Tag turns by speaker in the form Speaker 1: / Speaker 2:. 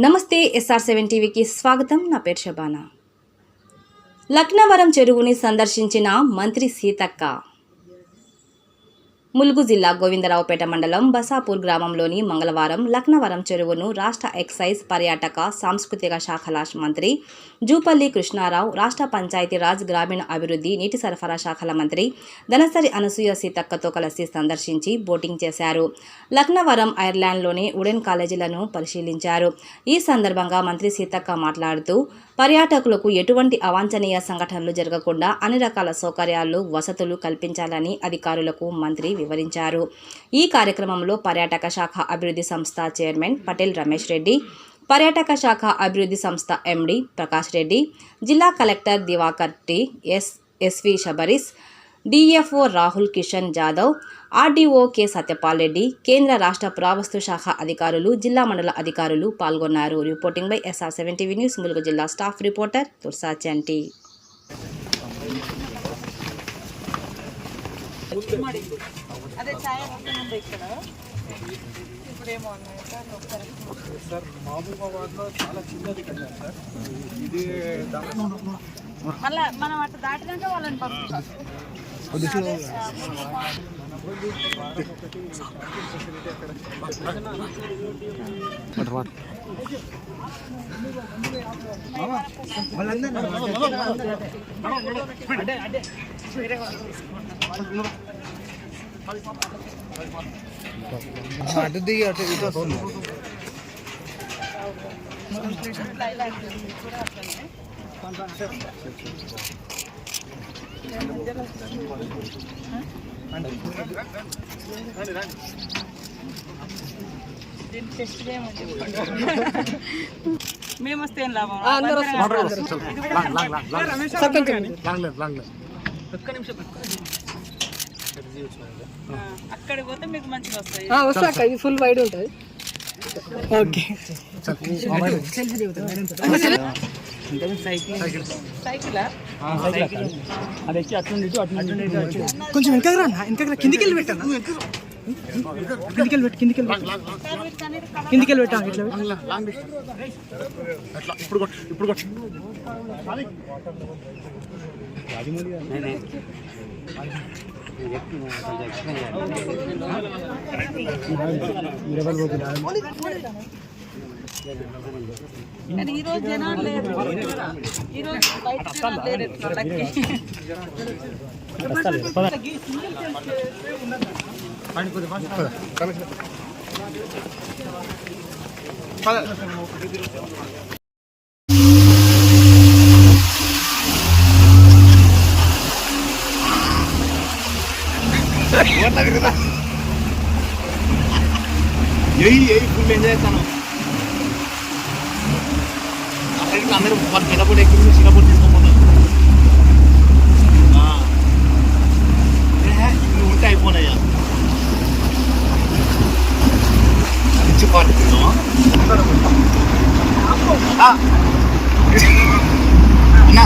Speaker 1: నమస్తే SR7 టీవీకి స్వాగతం. నా పేరు శబానా. లక్నవరం చెరువుని సందర్శించిన మంత్రి సీతక్క. ములుగు జిల్లా గోవిందరావుపేట మండలం బసాపూర్ గ్రామంలోని మంగళవారం లక్నవరం చెరువును రాష్ట్ర ఎక్సైజ్ పర్యాటక సాంస్కృతిక శాఖల మంత్రి జూపల్లి కృష్ణారావు, రాష్ట్ర పంచాయతీరాజ్ గ్రామీణ అభివృద్ధి నీటి సరఫరా శాఖల మంత్రి ధనసరి అనసూయ సీతక్కతో కలిసి సందర్శించి బోటింగ్ చేశారు. లక్నవరం ఐర్లాండ్లోని వుడెన్ కాలేజీలను పరిశీలించారు. ఈ సందర్భంగా మంత్రి సీతక్క మాట్లాడుతూ పర్యాటకులకు ఎటువంటి అవాంఛనీయ సంఘటనలు జరగకుండా అన్ని రకాల సౌకర్యాలు, వసతులు కల్పించాలని అధికారులకు మంత్రి వివరించారు. ఈ కార్యక్రమంలో పర్యాటక శాఖ అభివృద్ధి సంస్థ చైర్మన్ పటేల్ రమేష్ రెడ్డి, పర్యాటక శాఖ అభివృద్ధి సంస్థ MD ప్రకాష్ రెడ్డి, జిల్లా collector Divakar T, SV Sabarish, DFO Rahul Kishan Jadhav, RDO K Satyapal Reddy, కేంద్ర రాష్ట్ర పురావస్తు శాఖ అధికారులు, జిల్లా మండల అధికారులు పాల్గొన్నారు. Reporting by SR7 TV news, Mulugu జిల్లా స్టాఫ్ రిపోర్టర్ తుర్సా చంటి.
Speaker 2: మనం అట్లా దాటినాక వాళ్ళని పంపిస్తాం.
Speaker 3: అటు దిగి అటు ఇటు వస్తుంది.
Speaker 2: మేము వస్తే ఏం లాభం? అక్కడికి పోతే మీకు మంచిగా వస్తాయి.
Speaker 4: వస్తాక ఇది ఫుల్ వైడ్ ఉంటుంది. ఓకే కొంచెం వెనకకి రా, వెనకకి కిందికి వెళ్ళి పెట్టాను. కిందికి వెళ్ళి పెట్టు, కిందికి వెళ్ళి పెట్టా. ఇట్లా
Speaker 3: ఇప్పుడు
Speaker 2: ఈ రోజు జనాలు లేరు, ఈ రోజు బయట జనాలు లేరు.
Speaker 3: ఫుల్ ఎంజాయ్ చేస్తాను. అందరూ చిన్నప్పుడు ఎక్కి చిన్నప్పుడు తీసుకోపోతారు. ఉంటే అయిపోయినాయా మంచి పార్టీ అన్నా